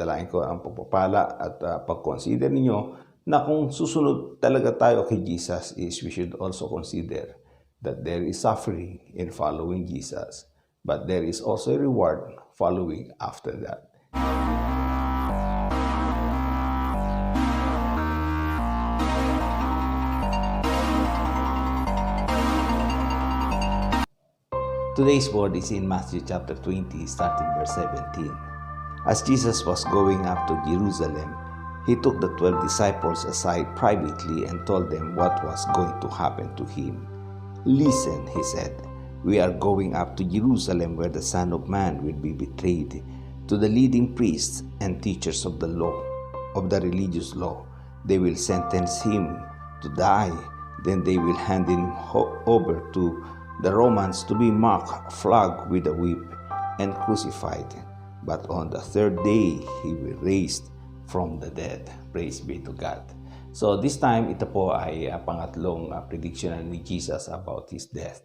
dalain ko ang pagpapala at pag-consider ninyo na kung susunod talaga tayo kay Jesus is we should also consider that there is suffering in following Jesus, but there is also a reward following after that. Today's word is in Matthew chapter 20, starting verse 17. As Jesus was going up to Jerusalem, he took the 12 disciples aside privately and told them what was going to happen to him. "Listen," he said, "we are going up to Jerusalem where the Son of Man will be betrayed to the leading priests and teachers of the law, of the religious law. They will sentence him to die. Then they will hand him over to the Romans to be mocked, flogged with a whip, and crucified. But on the third day, he will raise from the dead." Praise be to God. So this time, ito po ay pangatlong prediction ni Jesus about His death.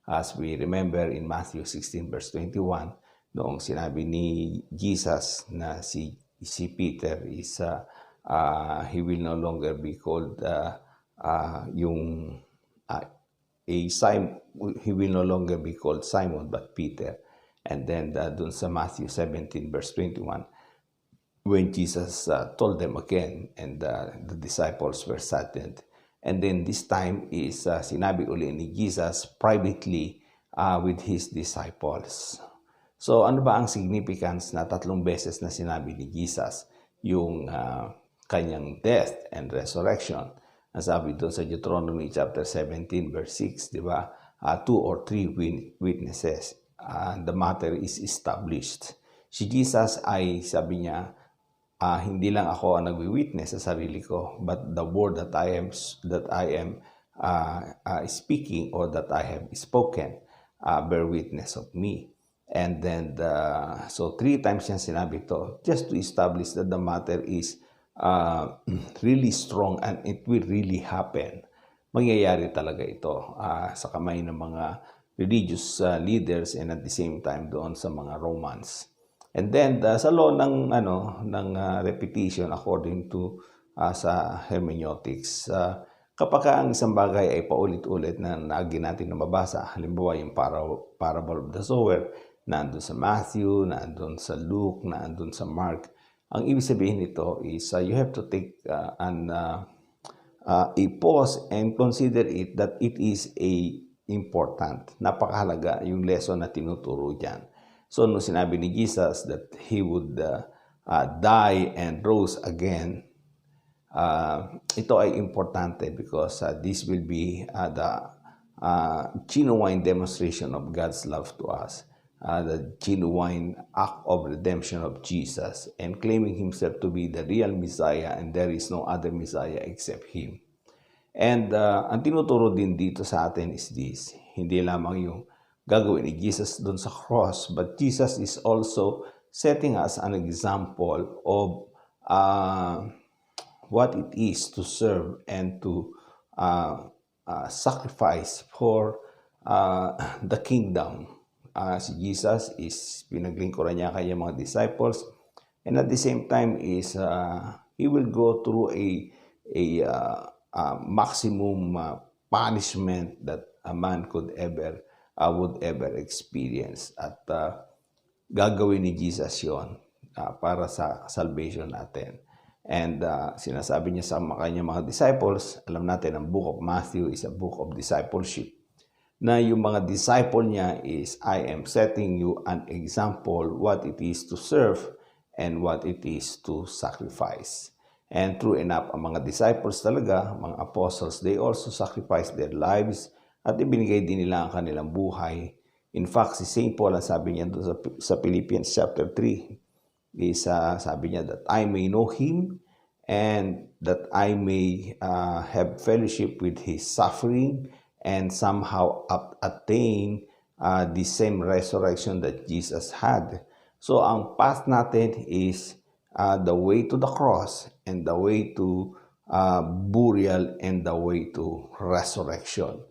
As we remember in Matthew 16 verse 21, noong sinabi ni Jesus na si Peter is he will no longer be called he will no longer be called Simon but Peter. And then dun sa Matthew 17 verse 21, when Jesus told them again and the disciples were saddened. And then this time is sinabi uli ni Jesus privately with His disciples. So ano ba ang significance na tatlong beses na sinabi ni Jesus yung kanyang death and resurrection? Ang sabi doon sa Deuteronomy chapter 17 verse 6, di ba? 2 or 3 witnesses, the matter is established. Si Jesus ay sabi niya, hindi lang ako ang nagwi-witness sa sarili ko, but the word that I am speaking or that I have spoken, bear witness of me. And then, so 3 times niya sinabi to, just to establish that the matter is really strong and it will really happen. Mangyayari talaga ito sa kamay ng mga religious leaders and at the same time doon sa mga Romans. And then sa law ng repetition according to sa hermeneutics, kapag ang isang bagay ay paulit-ulit na lagi natin na mabasa, halimbawa yung parable of the sower, nandun sa Matthew, nandun sa Luke, nandun sa Mark. Ang ibig sabihin nito is you have to take a pause and consider it that it is important. Napakahalaga yung lesson na tinuturo dyan. So, nung sinabi ni Jesus that He would die and rose again, ito ay importante because this will be the genuine demonstration of God's love to us. The genuine act of redemption of Jesus and claiming Himself to be the real Messiah and there is no other Messiah except Him. And ang tinuturo din dito sa atin is this, hindi lamang yung gagawin ni Jesus doon sa cross, but Jesus is also setting us an example of what it is to serve and to sacrifice for the kingdom. Si Jesus is pinaglingkuran niya kanyang mga disciples and at the same time is He will go through a maximum punishment that a man would ever experience at gagawin ni Jesus yon para sa salvation natin. And sinasabi niya sa kanyang mga disciples, alam natin ang book of Matthew is a book of discipleship, na yung mga disciple niya is, I am setting you an example what it is to serve and what it is to sacrifice. And true enough, ang mga disciples talaga, mga apostles, they also sacrificed their lives at ibinigay din nila ang kanilang buhay. In fact, si St. Paul, ang sabi niya doon sa Philippians chapter 3, is sabi niya that I may know Him and that I may have fellowship with His suffering and somehow attain the same resurrection that Jesus had. So, ang path natin is the way to the cross and the way to burial and the way to resurrection.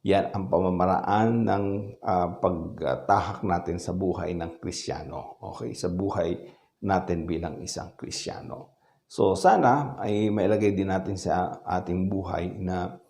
Yan ang pamamaraan ng pagtahak natin sa buhay ng Kristiyano. Okay, sa buhay natin bilang isang Kristiyano. So sana ay mailagay din natin sa ating buhay na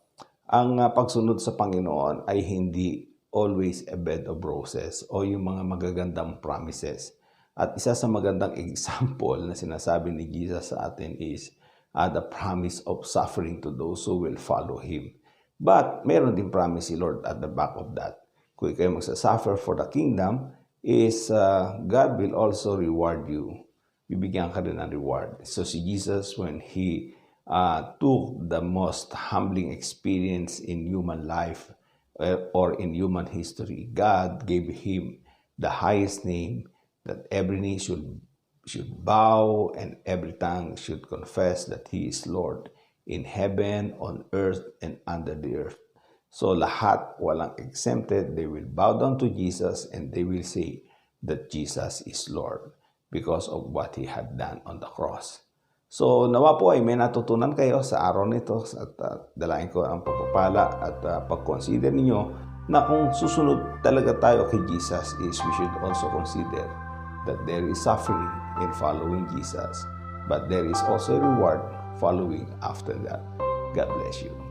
ang pagsunod sa Panginoon ay hindi always a bed of roses o yung mga magagandang promises. At isa sa magandang example na sinasabi ni Jesus sa atin is the promise of suffering to those who will follow Him. But meron din promise si Lord at the back of that. Kung kayo magsasuffer for the kingdom, is God will also reward you. Bibigyan ka rin ng reward. So si Jesus, when He took the most humbling experience in human life or in human history, God gave Him the highest name that every knee should bow and every tongue should confess that He is Lord in heaven, on earth, and under the earth. So lahat, walang exempted, they will bow down to Jesus and they will say that Jesus is Lord because of what He had done on the cross. So nawa po ay may natutunan kayo sa araw nito at dalain ko ang pagpapala at pag-consider ninyo na kung susunod talaga tayo kay Jesus is we should also consider that there is suffering in following Jesus, but there is also a reward following after that. God bless you.